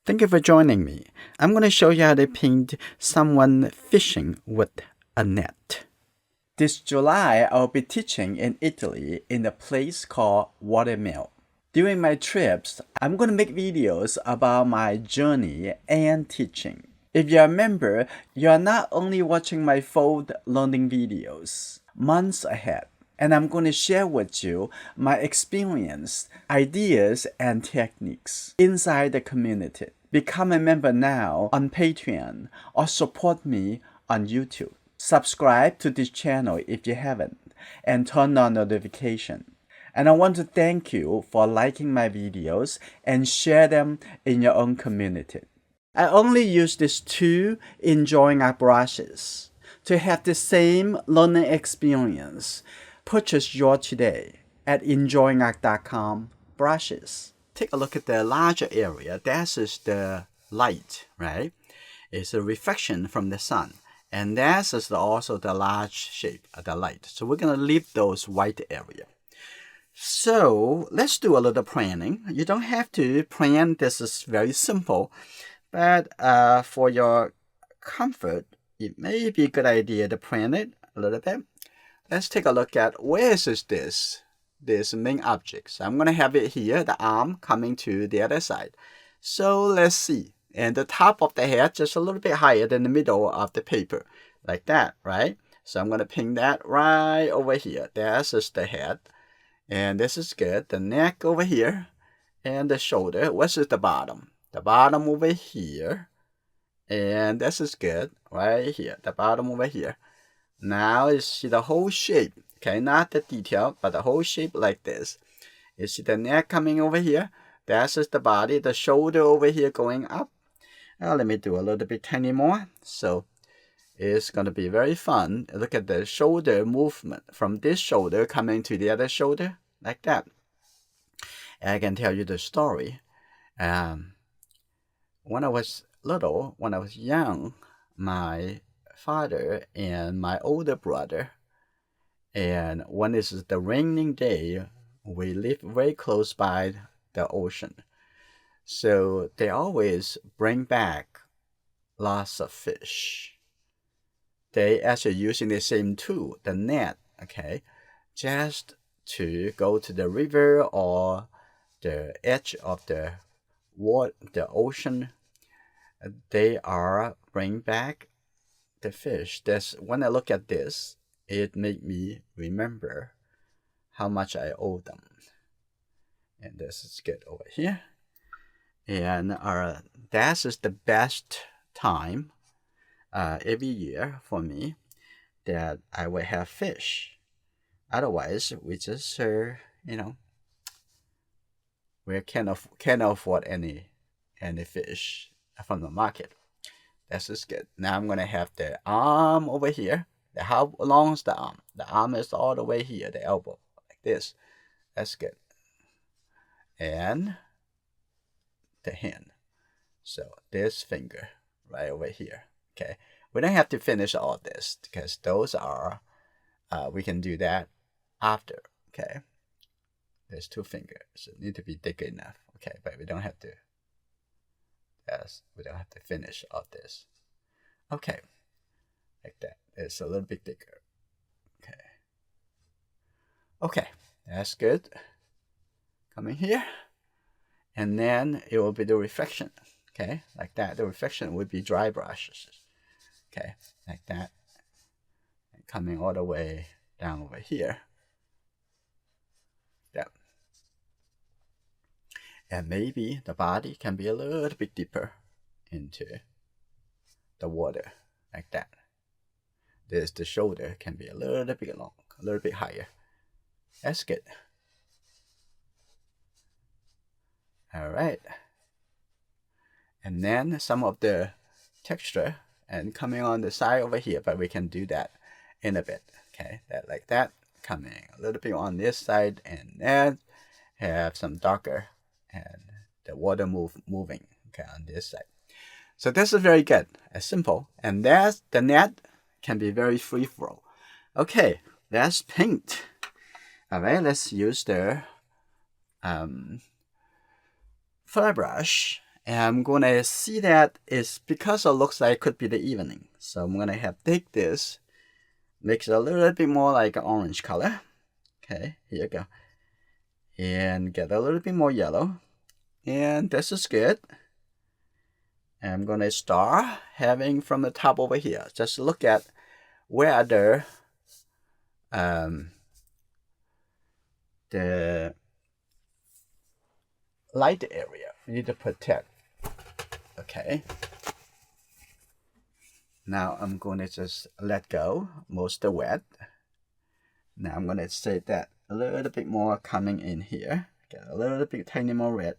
Thank you for joining me. I'm going to show you how to paint someone fishing with a net. This July, I'll be teaching in Italy in a place called Watercolor. During my trips, I'm going to make videos about my journey and teaching. If you're a member, you're not only watching my full learning videos months ahead, and I'm going to share with you my experience, ideas, and techniques inside the community. Become a member now on Patreon or support me on YouTube. Subscribe to this channel if you haven't and turn on notification. And I want to thank you for liking my videos and share them in your own community. I only use these two enjoyingart brushes to have the same learning experience. Purchase yours today at enjoyingart.com brushes. Take a look at the larger area. That is the light, right? It's a reflection from the sun. And that is also the large shape of the light. So we're going to leave those white area. So let's do a little planning. You don't have to plan. This is very simple. But for your comfort, it may be a good idea to plan it a little bit. Let's take a look at where is this main object. So I'm going to have it here, the arm coming to the other side. So let's see. And the top of the head just a little bit higher than the middle of the paper. Like that, right? So I'm going to pin that right over here. This is the head. And this is good. The neck over here. And the shoulder. What is the bottom? The bottom over here. And this is good. Right here. The bottom over here. Now you see the whole shape. Okay, not the detail, but the whole shape like this. You see the neck coming over here. That is the body. The shoulder over here going up. Let me do a little bit tiny more. So it's going to be very fun. Look at the shoulder movement from this shoulder coming to the other shoulder like that. And I can tell you the story. When I was little, when I was young, my father and my older brother, and when it's the raining day, we live very close by the ocean. So they always bring back lots of fish. They actually using the same tool, the net, okay, just to go to the river or the edge of the water, the ocean. They are bring back the fish. That's when I look at this, it made me remember how much I owe them. And this is good over here. And that is the best time every year for me that I will have fish. Otherwise, we just we can't afford any fish from the market. This is good. Now I'm gonna have the arm over here. How long is the arm? The arm is all the way here, the elbow, like this. That's good. And the hand. So this finger right over here. Okay. We don't have to finish all this because those are, we can do that after. Okay. There's two fingers. So it need to be thick enough. Okay. But we don't have to. Yes. We don't have to finish all this. Okay. Like that. It's a little bit thicker. Okay. Okay. That's good. Coming here. And then it will be the reflection. Okay, like that. The reflection would be dry brushes. Okay, like that. And coming all the way down over here. Yeah. And maybe the body can be a little bit deeper into the water, like that. There's the shoulder can be a little bit long, a little bit higher. That's good. All right. And then some of the texture and coming on the side over here, but we can do that in a bit. Okay, that like that, coming a little bit on this side, and then have some darker and the water moving. Okay, on this side. So this is very good, simple, and that's the net can be very free flow. Okay, let's paint. All right, let's use the flat brush And I'm gonna see that it's because it looks like it could be the evening. So I'm gonna have take this, mix it a little bit more like an orange color. Okay, here you go. And get a little bit more yellow. And this is good. And I'm gonna start having from the top over here. Just look at where the light area we need to protect. Okay. Now I'm gonna just let go most of the wet. Now I'm gonna say that a little bit more coming in here. Get a little bit tiny more red.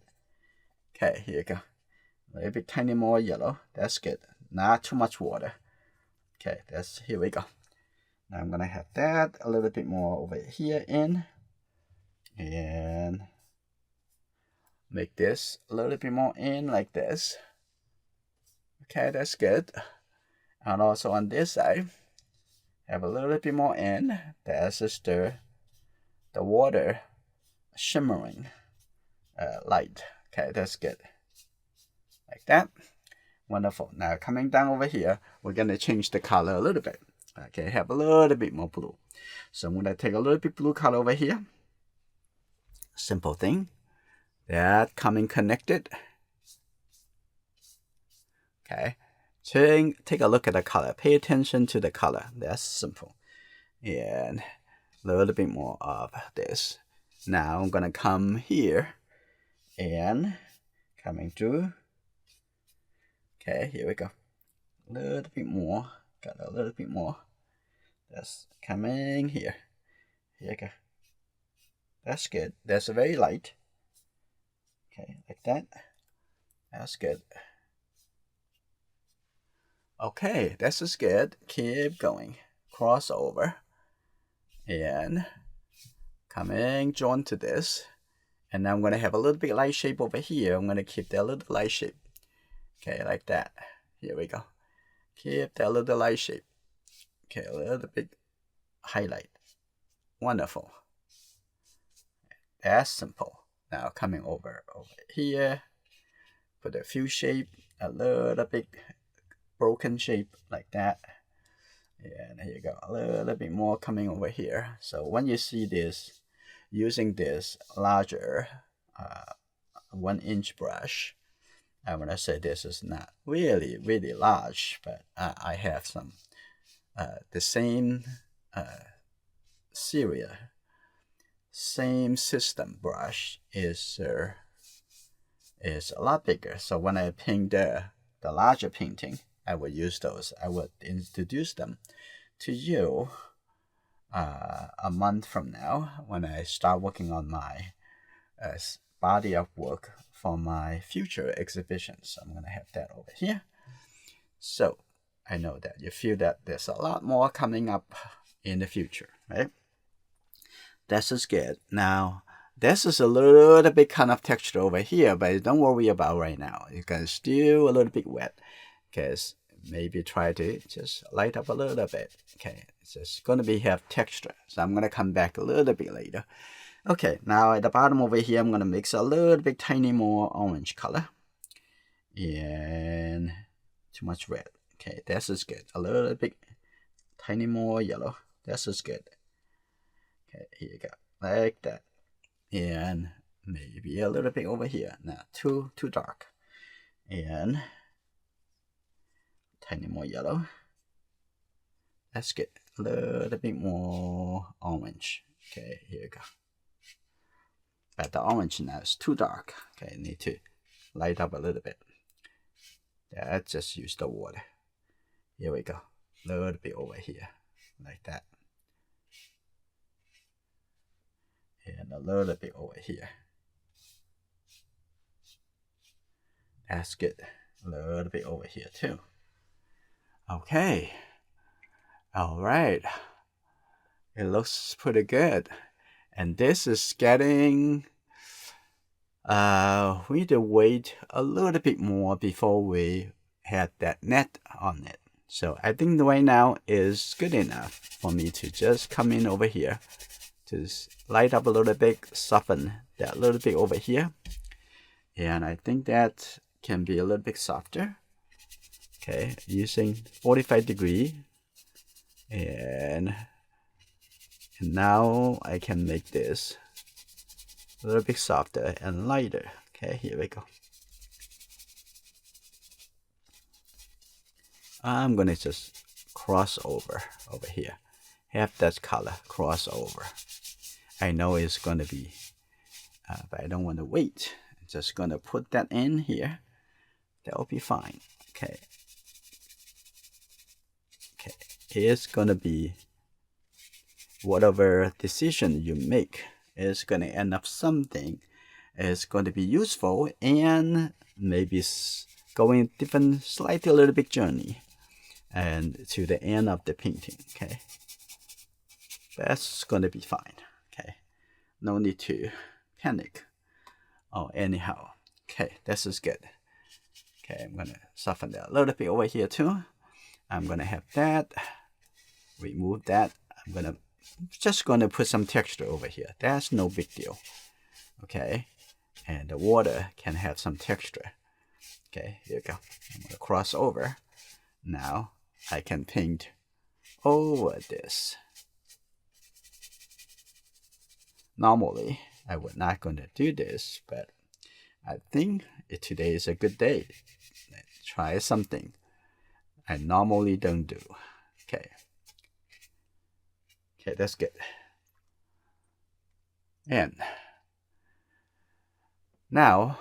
Okay, here you go. A little bit tiny more yellow. That's good. Not too much water. Okay, here we go. Now I'm gonna have that a little bit more over here in. And make this a little bit more in like this. Okay, that's good. And also on this side, have a little bit more in. That's just the water shimmering light. Okay, that's good. Like that. Wonderful. Now coming down over here, we're gonna change the color a little bit. Okay, have a little bit more blue. So I'm gonna take a little bit blue color over here. Simple thing. That coming connected. Okay. Take a look at the color. Pay attention to the color. That's simple. And a little bit more of this. Now I'm gonna come here and coming through. Okay, here we go. A little bit more. Got a little bit more. That's coming here. Here you go. That's good. That's very light. Okay, like that. That's good. Okay, this is good. Keep going. Cross over. And coming, join to this. And now I'm going to have a little bit light shape over here. I'm going to keep that little light shape. Okay, like that. Here we go. Keep that little light shape. Okay, a little bit highlight. Wonderful. That's simple. Now coming over here. Put a few shape. A little bit broken shape like that. And here you go. A little bit more coming over here. So when you see this, using this larger 1-inch brush, I'm gonna say this is not really large, but I have some the same series, same system brush is a lot bigger. So when I paint the larger painting, I would use those. I would introduce them to you a month from now when I start working on my body of work for my future exhibitions. So I'm going to have that over here. So I know that you feel that there's a lot more coming up in the future, right? This is good. Now, this is a little bit kind of texture over here, but don't worry about right now. You can still a little bit wet. Because maybe try to just light up a little bit. Okay, it's just going to be have texture. So I'm going to come back a little bit later. Okay, now at the bottom over here, I'm going to mix a little bit tiny more orange color. And too much red. Okay, this is good. A little bit tiny more yellow. This is good. Okay, here you go. Like that. And maybe a little bit over here. Now, too dark. And tiny more yellow. That's good. A little bit more orange. Okay, here you go. But the orange now is too dark. Okay, need to light up a little bit. That just use the water. Here we go. A little bit over here. Like that. And a little bit over here. That's good. A little bit over here too. Okay. All right. It looks pretty good. And this is getting, we need to wait a little bit more before we had that net on it. So I think right now is good enough for me to just come in over here, just light up a little bit, soften that little bit over here. And I think that can be a little bit softer. Okay, using 45 degree, and now I can make this a little bit softer and lighter. Okay, here we go. I'm gonna just cross over here. Have that color cross over. I know it's gonna be, but I don't want to wait. I'm just gonna put that in here. That will be fine. Okay. Okay, it's gonna be whatever decision you make is gonna end up something. It's going to be useful and maybe going different, slightly a little bit journey, and to the end of the painting. Okay, that's going to be fine. Okay, no need to panic. Oh, anyhow, okay, this is good. Okay, I'm gonna soften that a little bit over here too. I'm gonna have that. Remove that. I'm just gonna put some texture over here. That's no big deal. Okay, and the water can have some texture. Okay, here we go. I'm gonna cross over. Now I can paint over this. Normally, I would not gonna do this, but I think today is a good day. Let's try something I normally don't do. Okay. Okay, that's good. And now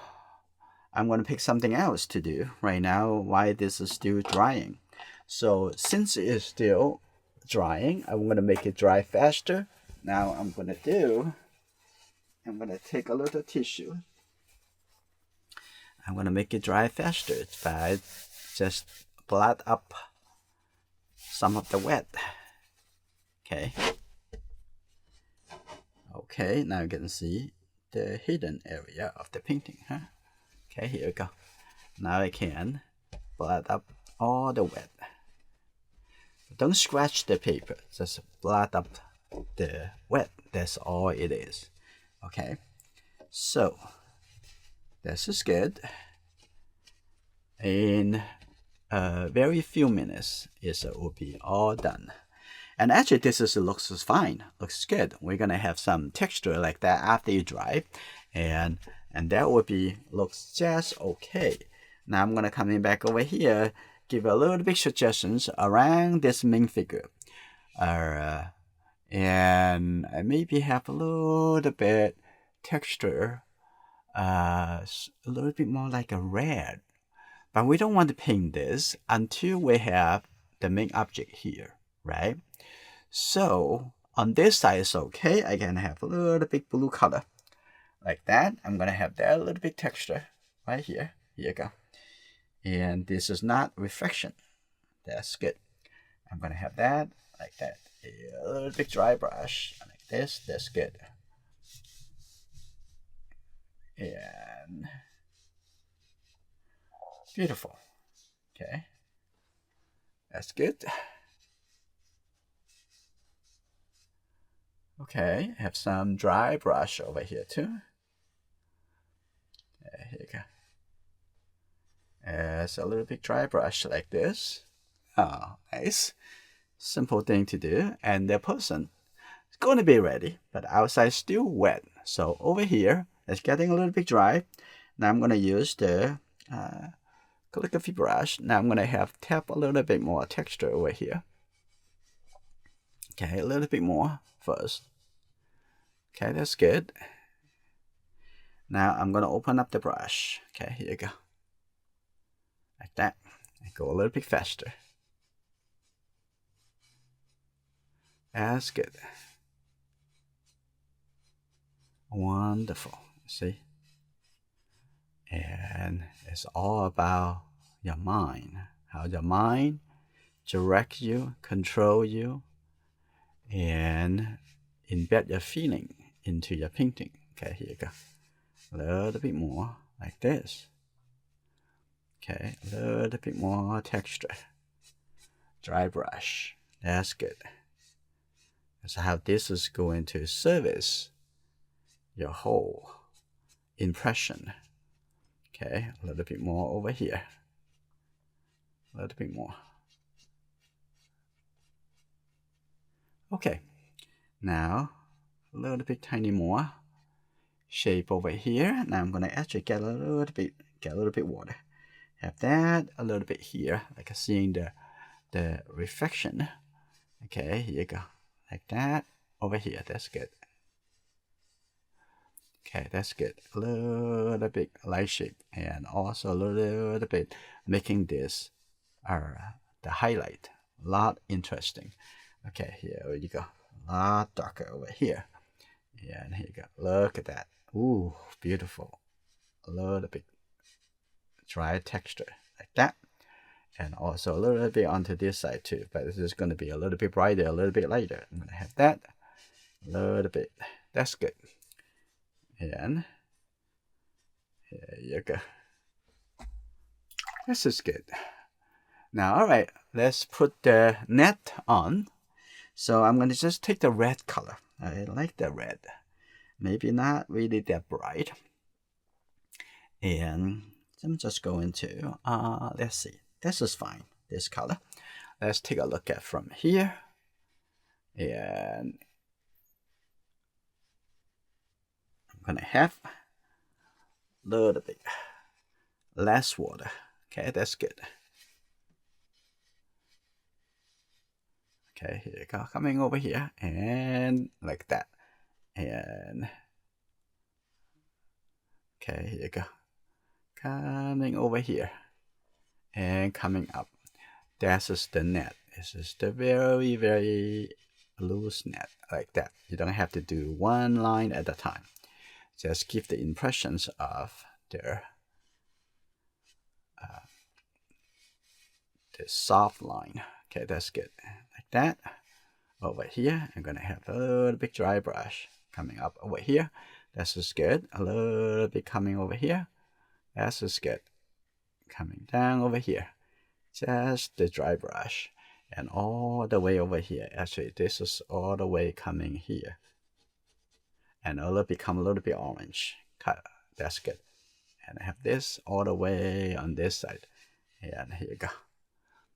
I'm going to pick something else to do right now while this is still drying. So since it is still drying, I'm going to make it dry faster. Now I'm going to take a little tissue. I'm going to make it dry faster by just blot up some of the wet. Okay. Okay, now you can see the hidden area of the painting, huh? Okay, here we go. Now I can blot up all the wet. Don't scratch the paper, just blot up the wet. That's all it is. Okay, so this is good. In very few minutes, it will be all done. And actually, looks fine. Looks good. We're gonna have some texture like that after you dry, and that would be looks just okay. Now I'm gonna come in back over here, give a little bit suggestions around this main figure, and I maybe have a little bit texture, a little bit more like a red, but we don't want to paint this until we have the main object here, right? So on this side is okay. I can have a little bit blue color like that. I'm gonna have that little bit texture right here. Here you go. And this is not reflection. That's good. I'm gonna have that like that. A little bit dry brush like this. That's good. And beautiful. Okay. That's good. Okay, have some dry brush over here too. Here you go. It's a little bit dry brush like this. Oh, nice. Simple thing to do. And the person is going to be ready, but outside still wet. So over here, it's getting a little bit dry. Now I'm going to use the calligraphy brush. Now I'm going to tap a little bit more texture over here. Okay, a little bit more first. Okay, that's good. Now I'm going to open up the brush. Okay, here you go. Like that. I go a little bit faster. That's good. Wonderful. See? And it's all about your mind. How your mind direct you, control you, and embed your feeling into your painting. Okay, here you go. A little bit more like this. Okay, a little bit more texture. Dry brush. That's good. That's how this is going to service your whole impression. Okay, a little bit more over here. A little bit more. Okay, now a little bit tiny more shape over here. Now I'm gonna actually get a little bit water. Have that a little bit here, like seeing the reflection. Okay, here you go, like that over here. That's good. Okay, that's good. A little bit light shape, and also a little bit making this the highlight a lot interesting. Okay, here you go. A lot darker over here. Yeah, and here you go. Look at that. Ooh, beautiful. A little bit dry texture like that. And also a little bit onto this side too. But this is going to be a little bit brighter, a little bit lighter. I'm going to have that. A little bit. That's good. And here you go. This is good. Now, all right, let's put the net on. So I'm going to just take the red color. I like the red. Maybe not really that bright. And I'm just going to, let's see. This is fine, this color. Let's take a look at from here. And I'm going to have a little bit less water. Okay, that's good. Okay, here you go, coming over here and like that. And okay, here you go, coming over here and coming up. This is the net. This is the very, very loose net, like that. You don't have to do one line at a time. Just give the impressions of the soft line. Okay, that's good. Like that. Over here, I'm gonna have a little bit dry brush coming up over here. This is good. A little bit coming over here. This is good. Coming down over here. Just the dry brush. And all the way over here. Actually, this is all the way coming here. And it'll become a little bit orange. That's good. And I have this all the way on this side. And here you go.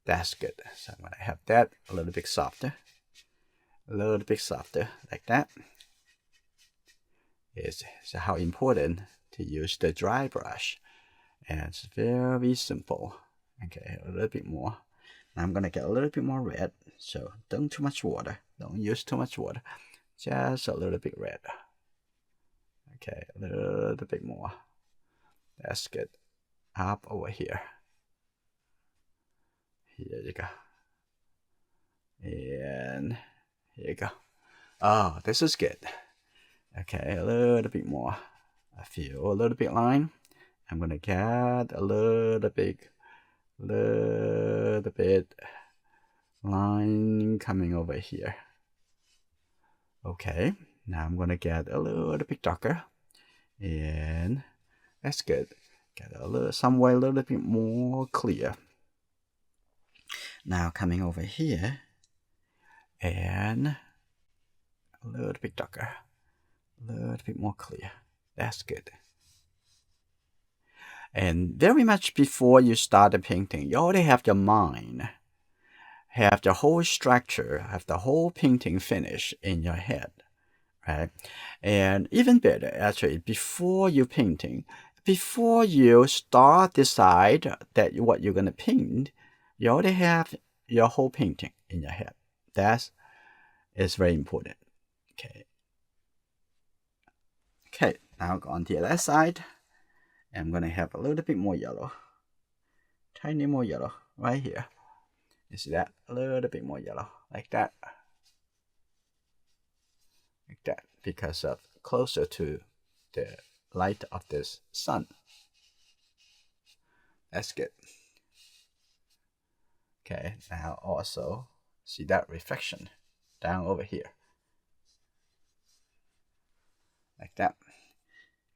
That's good. So I'm gonna have that a little bit softer. A little bit softer, like that. Is how important to use the dry brush. And it's very simple. Okay, a little bit more. Now I'm gonna get a little bit more red. So don't too much water. Don't use too much water. Just a little bit red. Okay, a little bit more. That's good. Up over here. Here you go. And here you go. Oh, this is good. Okay, a little bit more. I feel a little bit line. I'm gonna get a little bit line coming over here. Okay, now I'm gonna get a little bit darker, and that's good. Get a little somewhere a little bit more clear. Now coming over here, and a little bit darker, a little bit more clear. That's good. And very much before you start the painting, you already have your mind, have the whole structure, have the whole painting finish in your head, right? And even better, actually, before you painting, before you start decide that what you're gonna paint, you already have your whole painting in your head. That is very important. Okay. Okay, now go on to the other side. I'm gonna have a little bit more yellow, tiny more yellow right here. You see that? A little bit more yellow, like that, because of closer to the light of this sun. That's good. Okay, now also see that reflection down over here, like that,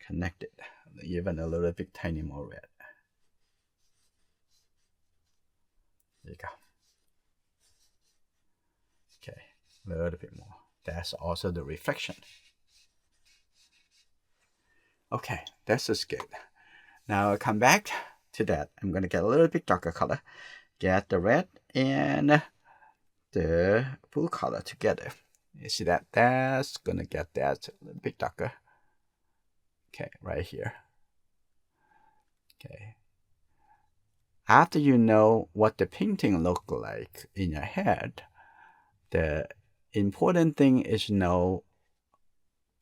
connected, even a little bit tiny more red. There you go. Okay, a little bit more. That's also the reflection. Okay, this is good. Now I'll come back to that. I'm going to get a little bit darker color. Get the red and the blue color together. You see that? That's going to get that a little bit darker. Okay, right here. Okay. After you know what the painting look like in your head, the important thing is to know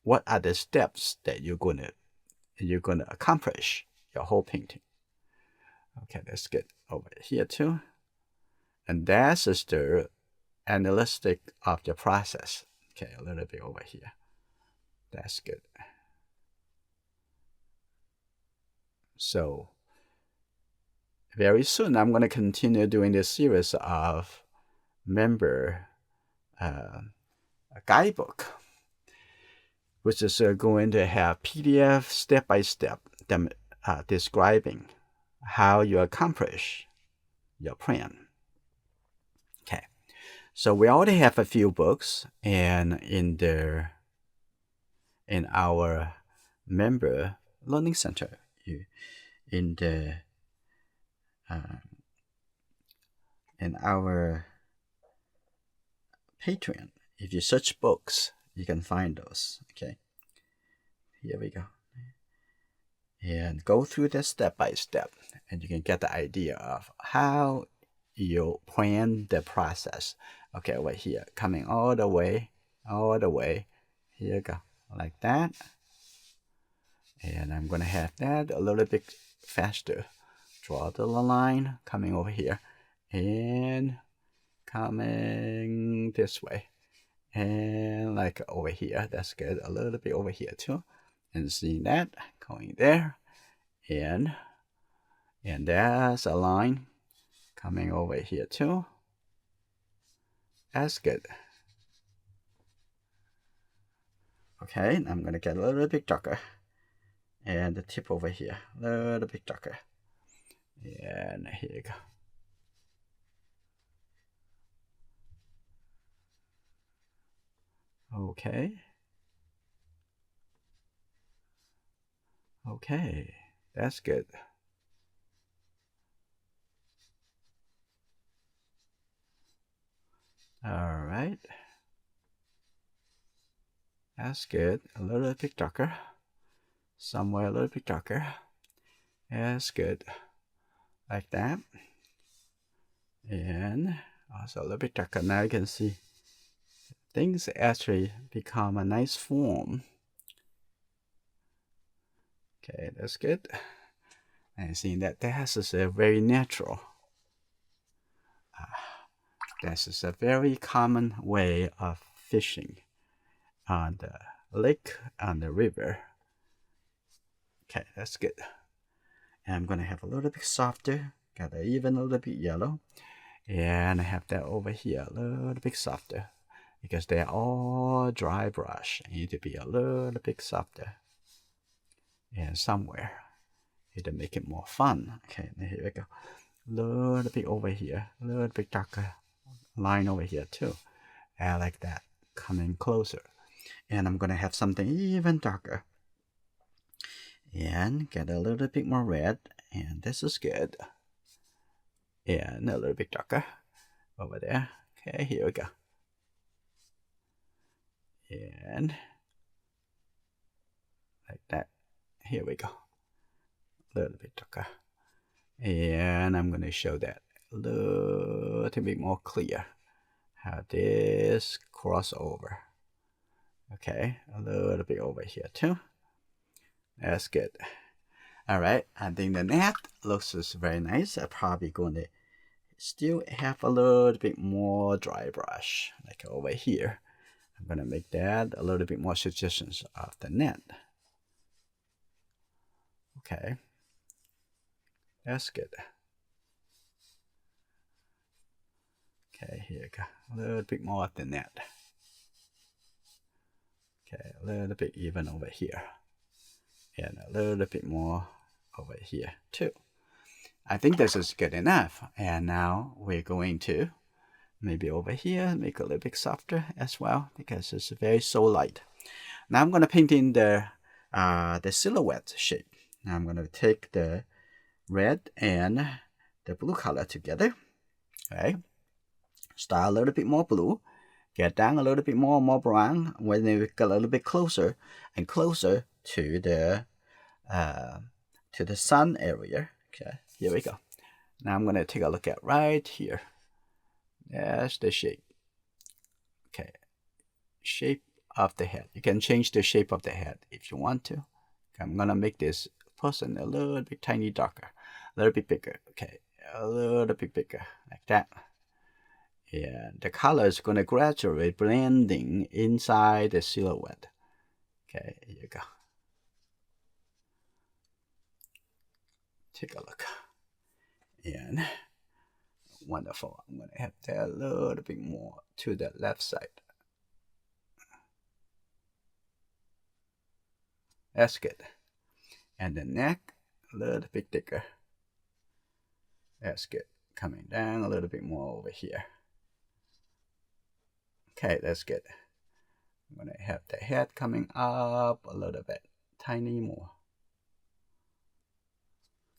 what are the steps that you're gonna accomplish your whole painting. Okay, let's get over here too. And that is the analytic of the process. Okay, a little bit over here. That's good. So very soon I'm going to continue doing this series of member a guidebook, which is going to have PDF step-by-step describing how you accomplish your plan. Okay, so we already have a few books, and in our member learning center, in our Patreon, if you search books, you can find those. Okay, here we go. And go through this step by step, and you can get the idea of how you plan the process. Okay, over here, coming all the way. Here you go, like that. And I'm gonna have that a little bit faster. Draw the line coming over here and coming this way, and like over here. That's good. A little bit over here too, and seeing that going there, and there's a line coming over here too. That's good. Okay, I'm gonna get a little bit darker, and the tip over here a little bit darker, and here you go. Okay, that's good. All right, that's good. A little bit darker, somewhere a little bit darker. That's good, like that. And also a little bit darker. Now you can see things actually become a nice form. Okay, that's good. And seeing that this is a very natural. This is a very common way of fishing on the lake, on the river. Okay, that's good. And I'm gonna have a little bit softer, got even a little bit yellow. And I have that over here a little bit softer, because they're all dry brush. I need to be a little bit softer. And somewhere, to make it more fun. Okay, here we go. A little bit over here, a little bit darker line over here too. And like that, coming closer. And I'm gonna have something even darker. And get a little bit more red, and this is good. And a little bit darker over there. Okay, here we go. And like that. Here we go. A little bit darker. And I'm going to show that a little bit more clear. How this cross over. Okay, a little bit over here too. That's good. All right, I think the net looks very nice. I'm probably going to still have a little bit more dry brush, like over here. I'm going to make that a little bit more suggestions of the net. Okay, that's good. Okay, here you go. A little bit more of the net. Okay, a little bit even over here. And a little bit more over here too. I think this is good enough. And now we're going to maybe over here make a little bit softer as well, because it's very so light. Now I'm going to paint in the silhouette shape. Now I'm going to take the red and the blue color together. Okay. Start a little bit more blue. Get down a little bit more brown. When we get a little bit closer and closer to the sun area. Okay, here we go. Now I'm going to take a look at right here. That's the shape. Okay, shape of the head. You can change the shape of the head if you want to. Okay, I'm going to make this person a little bit tiny darker, a little bit bigger. Okay, a little bit bigger, like that. And the color is going to gradually blending inside the silhouette. Okay, here you go. Take a look. And wonderful. I'm going to have that a little bit more to the left side. That's good. And the neck, a little bit thicker. That's good. Coming down a little bit more over here. Okay, that's good. I'm going to have the head coming up a little bit, tiny more.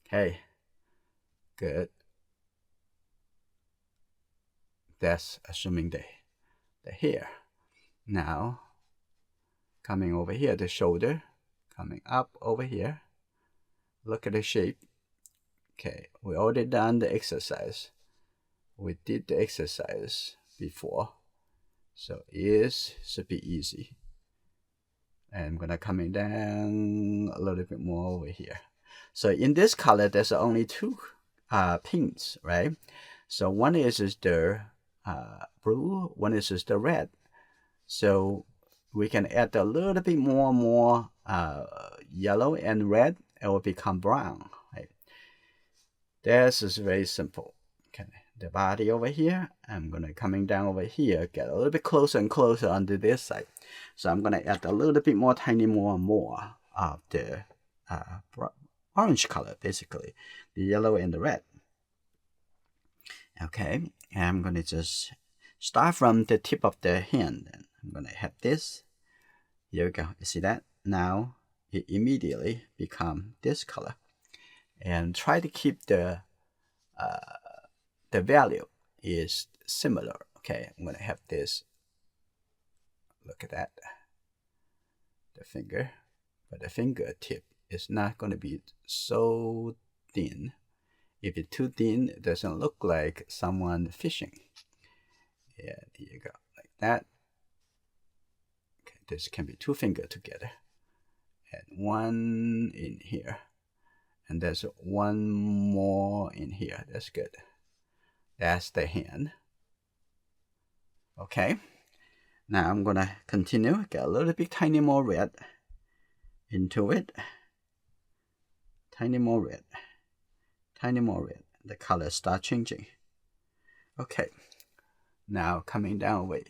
Okay, good. That's assuming the hair. Now, coming over here, the shoulder, coming up over here. Look at the shape. Okay, we already done the exercise. We did the exercise before. So it should be easy. And I'm gonna coming down a little bit more over here. So in this color, there's only two pinks, right? So one is the blue, one is the red. So we can add a little bit more yellow and red. It will become brown, right? This is very simple. Okay, the body over here, I'm gonna coming down over here, get a little bit closer and closer onto this side. So I'm gonna add a little bit more, tiny more of the orange color, basically, the yellow and the red. Okay, and I'm gonna just start from the tip of the hand. I'm gonna have this. Here we go. You see that? Now it immediately become this color, and try to keep the value is similar. Okay, I'm gonna have this. Look at that. The finger, but the fingertip is not gonna be so thin. If it's too thin, it doesn't look like someone fishing. Yeah, here you go, like that. Okay, this can be two fingers together, and one in here, and there's one more in here. That's good. That's the hand. Okay, now I'm gonna continue. Get a little bit tiny more red into it. Tiny more red. Tiny more red. The color start changing. Okay, now coming down over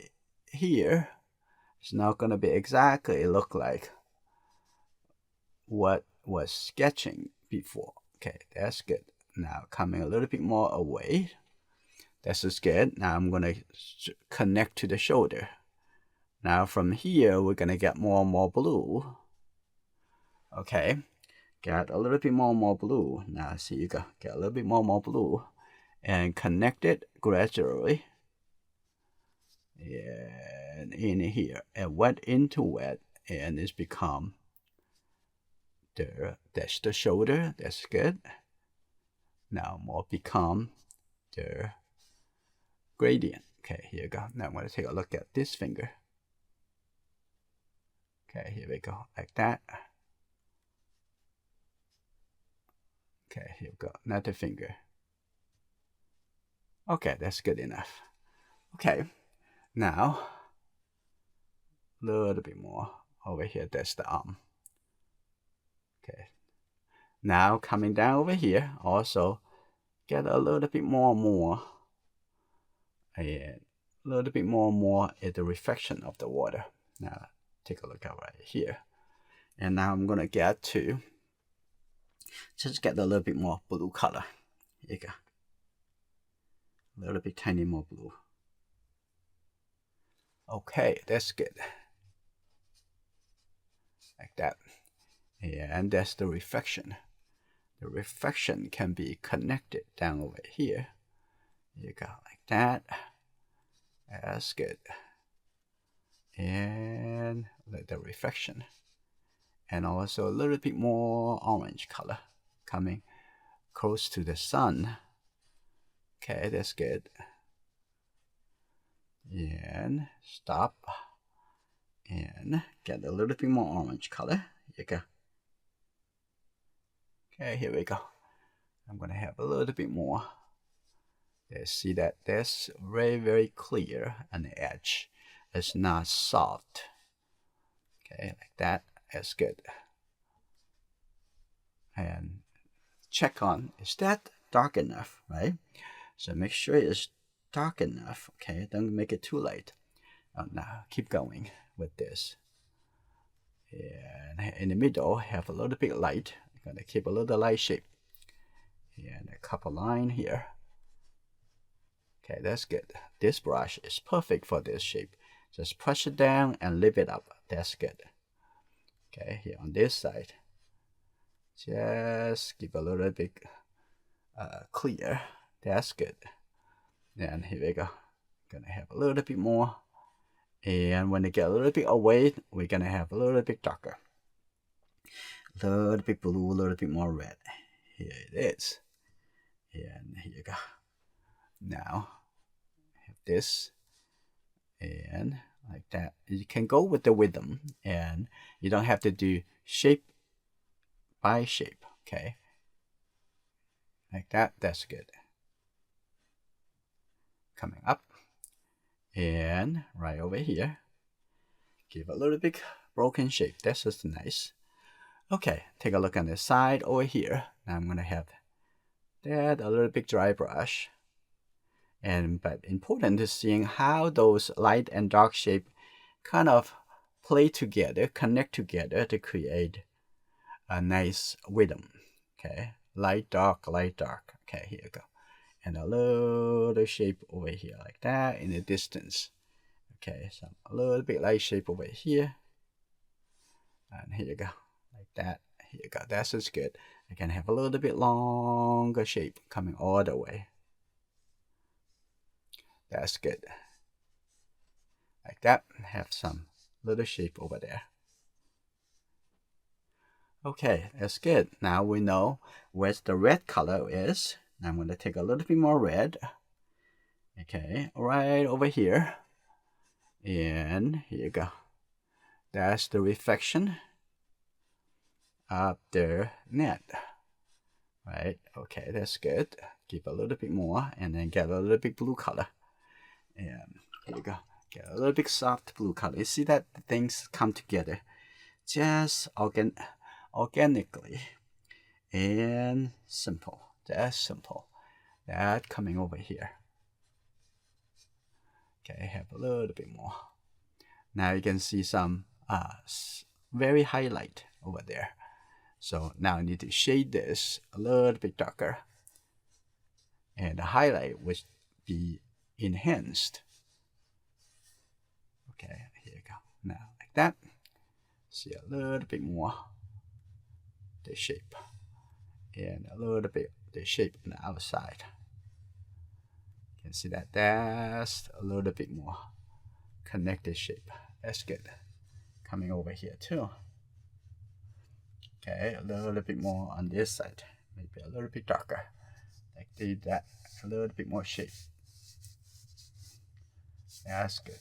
here, it's not gonna be exactly look like what was sketching before. Okay, that's good. Now coming a little bit more away. This is good. Now I'm gonna connect to the shoulder. Now from here, we're gonna get more and more blue. Okay, got a little bit more blue. Now see, you go, get a little bit more blue, and connect it gradually. And in here, and wet into wet, and it's become that's the shoulder. That's good. Now more become the gradient. Okay, here we go. Now I'm going to take a look at this finger. Okay, here we go, like that. Okay, here we go, another finger. Okay, that's good enough. Okay, now a little bit more over here. That's the arm. Okay, now coming down over here, also get a little bit more, and a little bit more at the reflection of the water. Now take a look at right here, and now I'm gonna get to just get a little bit more blue color. Here you go, a little bit tiny more blue. Okay, that's good, like that. Yeah, and that's the reflection. the reflection can be connected down over here. You go like that. That's good. And let the reflection. And also a little bit more orange color coming close to the sun. Okay, that's good. And stop. And get a little bit more orange color. Here you go. Okay, here we go. I'm gonna have a little bit more. Let's see that that's very, very clear on the edge. It's not soft. Okay, like that. That's good. And check on, is that dark enough, right? So make sure it's dark enough. Okay, don't make it too light. Now keep going with this. And in the middle, have a little bit light. I'm gonna keep a little light shape. And a couple line here. Okay, that's good. This brush is perfect for this shape. Just press it down and lift it up. That's good. Okay, here on this side, just keep a little bit clear. That's good. Then here we go. Gonna have a little bit more. And when they get a little bit away, we're gonna have a little bit darker. A little bit blue, a little bit more red. Here it is. And here you go. Now, have this. And like that. You can go with the rhythm. And you don't have to do shape by shape. Okay. Like that. That's good. Coming up. And right over here. Give a little bit broken shape. That's just nice. Okay, take a look on the side over here. Now I'm gonna have that a little bit dry brush. But important is seeing how those light and dark shape kind of play together, connect together to create a nice rhythm. Okay, light, dark, light, dark. Okay, here you go. And a little shape over here like that in the distance. Okay, so a little bit light shape over here. And here you go. Like that. Here you go. That's just good. I can have a little bit longer shape coming all the way. That's good. Like that. Have some little shape over there. Okay, that's good. Now we know where the red color is. Now I'm going to take a little bit more red. Okay, right over here. And here you go. That's the reflection of the net. Right, okay, that's good. Keep a little bit more and then get a little bit blue color. And here you go. Get a little bit soft blue color. You see that things come together just organically and simple. That's simple. That coming over here. Okay, have a little bit more. Now you can see some very highlight over there. So now I need to shade this a little bit darker. And the highlight would be enhanced. Okay, here you go. Now like that. See a little bit more the shape. And a little bit the shape on the outside. You can see that that's a little bit more connected shape. That's good. Coming over here too. Okay, a little bit more on this side. Maybe a little bit darker. Like that. A little bit more shape. That's good.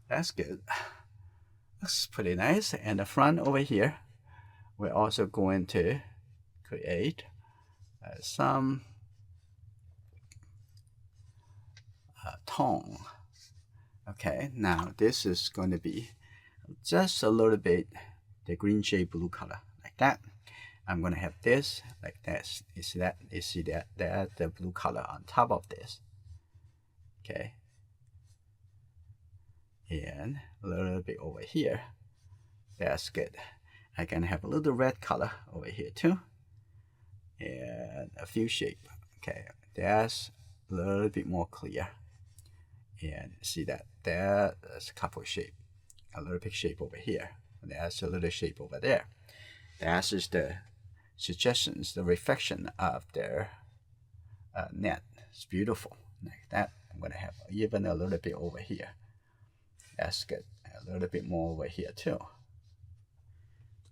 That's good. Looks pretty nice. And the front over here, we're also going to create some tone. Okay, now this is going to be just a little bit the green shade blue color like that. I'm going to have this like this. You see that? You see that? The blue color on top of this. Okay. And a little bit over here. That's good. I can have a little red color over here too. And a few shape. Okay, that's a little bit more clear. And see that? There's a couple shape. A little bit shape over here. And there's a little shape over there. That's just the suggestions, the reflection of their net. It's beautiful like that. I'm gonna have even a little bit over here. That's good. A little bit more over here too.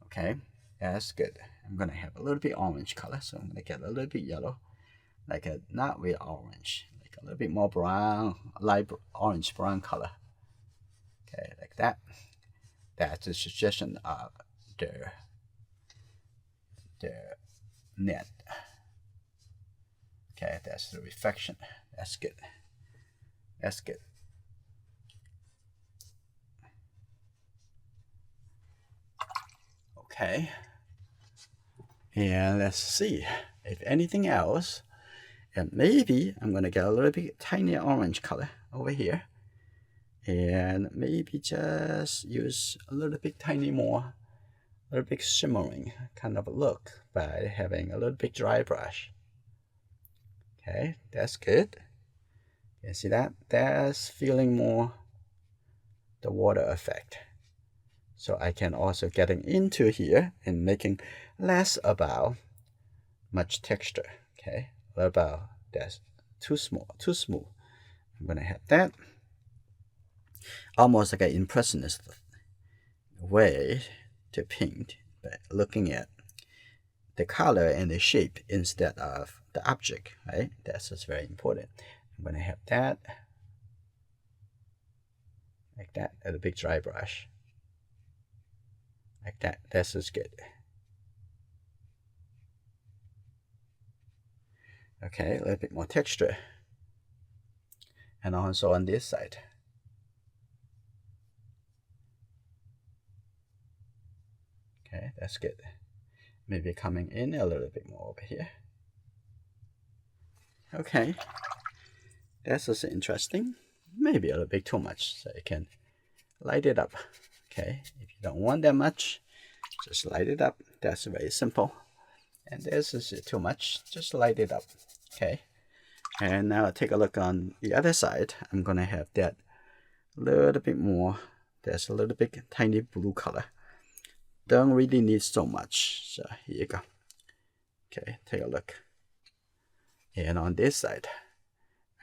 Okay, that's good. I'm gonna have a little bit orange color, so I'm gonna get a little bit yellow, like a not really orange, like a little bit more brown, light orange brown color. Okay, like that. That's a suggestion of the net. Okay, that's the reflection. That's good. That's good. Okay. And let's see if anything else. And maybe I'm gonna get a little bit tiny orange color over here. And maybe just use a little bit tiny more, a little bit shimmering kind of a look by having a little bit dry brush. Okay, that's good. You see that? That's feeling more the water effect. So I can also getting into here and making less about much texture. Okay, about that's too small, too smooth. I'm gonna have that. Almost like an impressionist way to paint, but looking at the color and the shape instead of the object, right? That's just very important. I'm gonna have that like that at a big dry brush. Like that. That's just good. Okay, a little bit more texture. And also on this side. Okay, that's good. Maybe coming in a little bit more over here. Okay, that's also interesting. Maybe a little bit too much, so you can light it up. Okay, if you don't want that much, just light it up. That's very simple. And this is too much, just light it up. Okay, and now take a look on the other side. I'm gonna have that little bit more. There's a little bit tiny blue color. Don't really need so much. So here you go. Okay, take a look. And on this side,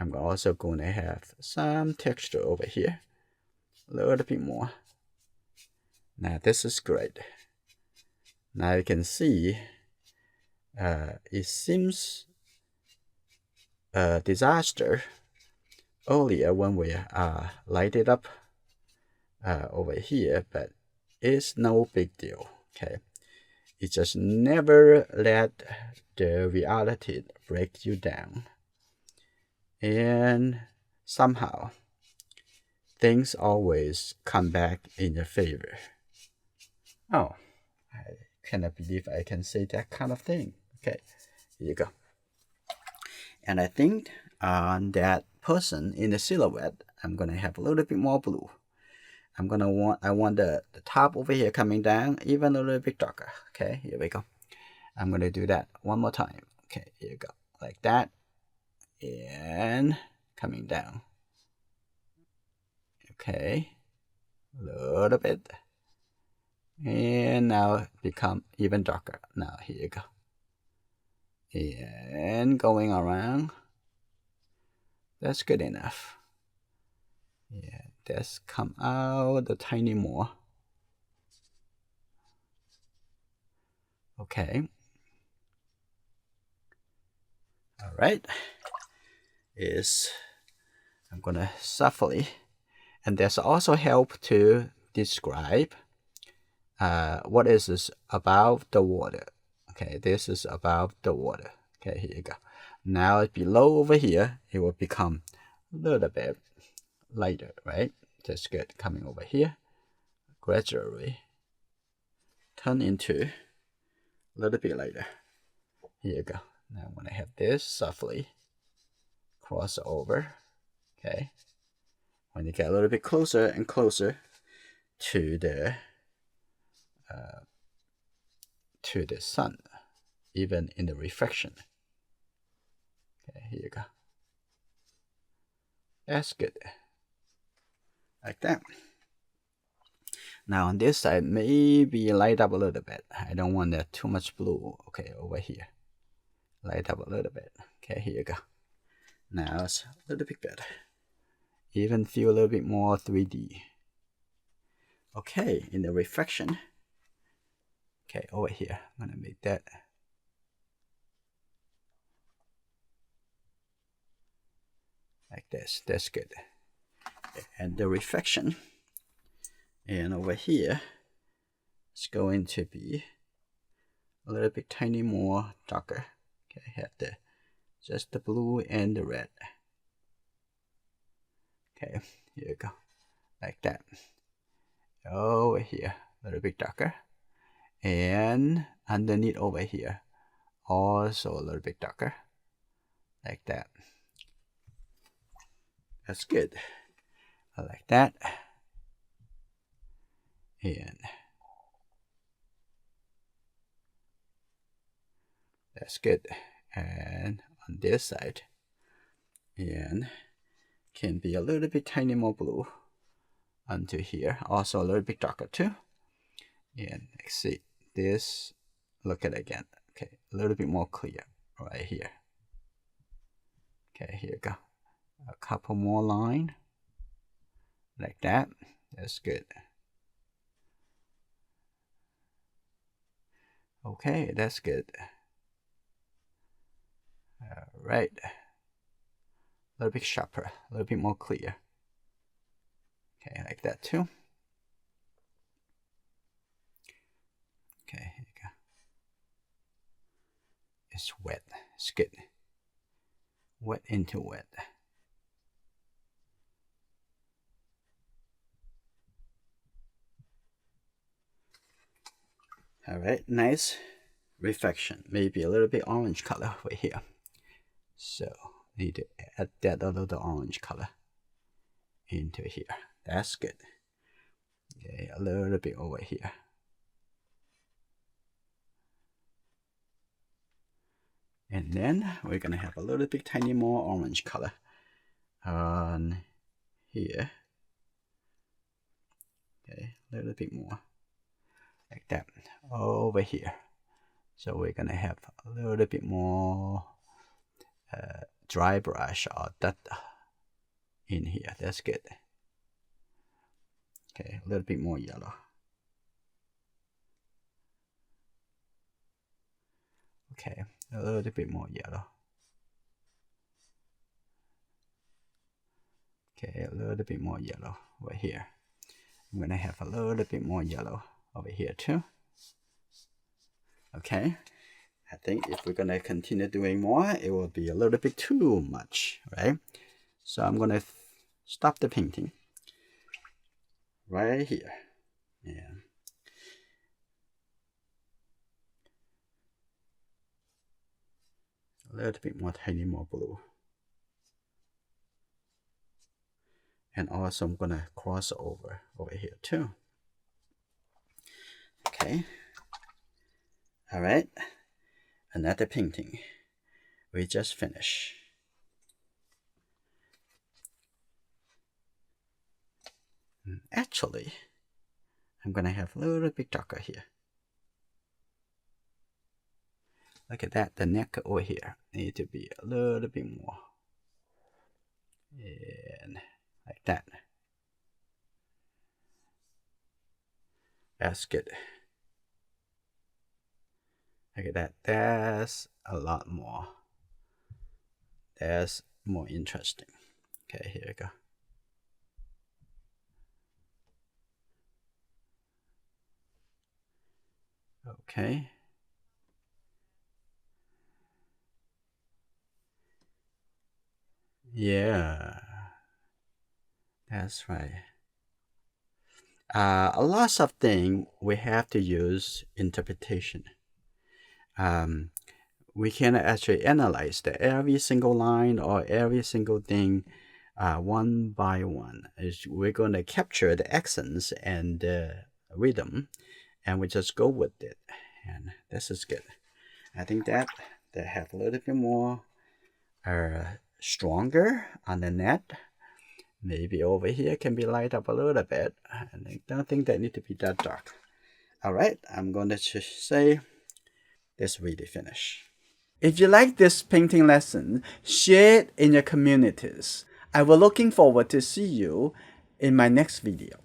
I'm also going to have some texture over here. A little bit more. Now this is great. Now you can see it seems a disaster earlier when we light it up over here, but it's no big deal. Okay, you just never let the reality break you down, and somehow things always come back in your favor. Oh, I cannot believe I can say that kind of thing. Okay, here you go. And I think on that person in the silhouette, I'm gonna have a little bit more blue. I want the top over here coming down even a little bit darker. Okay, here we go. I'm gonna do that one more time. Okay, here you go, like that, and coming down. Okay, a little bit, and now become even darker. Now here you go, and going around. That's good enough. Yeah, let's come out a tiny more. Okay. All right. I'm gonna softly, and there's also help to describe what is this above the water. Okay, this is above the water. Okay, here you go. Now below over here, it will become a little bit lighter, right? That's good. Coming over here, gradually turn into a little bit lighter. Here you go. Now I'm gonna have this softly cross over. Okay. When you get a little bit closer and closer to the sun, even in the reflection. Okay, here you go. That's good. Like that. Now on this side, maybe light up a little bit. I don't want that too much blue. Okay, over here. Light up a little bit. Okay, here you go. Now it's a little bit better. Even feel a little bit more 3D. Okay, in the reflection. Okay, over here. I'm gonna make that. Like this. That's good. And the reflection. And over here, it's going to be a little bit tiny more darker. Okay, I have just the blue and the red. Okay, here you go. Like that. Over here, a little bit darker. And underneath over here, also a little bit darker. Like that. That's good. I like that. And that's good. And on this side, and can be a little bit tiny more blue onto here. Also a little bit darker too. And let's see this. Look at it again. Okay, a little bit more clear right here. Okay, here you go. A couple more line like that. That's good. Okay, that's good. All right. A little bit sharper, a little bit more clear. Okay, like that too. Okay, here you go. It's wet. It's good. Wet into wet. All right, nice reflection. Maybe a little bit orange color over here. So need to add that a little orange color into here. That's good. Okay, a little bit over here. And then we're gonna have a little bit tiny more orange color on here. Okay, a little bit more like that over here. So we're gonna have a little bit more dry brush or that in here. That's good. Okay, a little bit more yellow. Okay, a little bit more yellow. Okay, a little bit more yellow over here. I'm gonna have a little bit more yellow over here too. Okay, I think if we're gonna continue doing more, it will be a little bit too much, right? So I'm gonna stop the painting right here. Yeah. A little bit more, tiny more blue. And also I'm gonna cross over here too. Okay. All right. Another painting. We just finished. Actually, I'm gonna have a little bit darker here. Look at that, the neck over here need to be a little bit more. And like that. That's good. Look at that, that's a lot more. That's more interesting. Okay, here we go. Okay. Yeah, that's right. A lot of things we have to use interpretation. We can actually analyze every single line or every single thing one by one. We're going to capture the accents and rhythm, and we just go with it. And this is good. I think that they have a little bit more stronger on the net. Maybe over here can be light up a little bit. And I don't think they need to be that dark. All right, I'm going to just say this really finished. If you like this painting lesson, share it in your communities. I will looking forward to see you in my next video.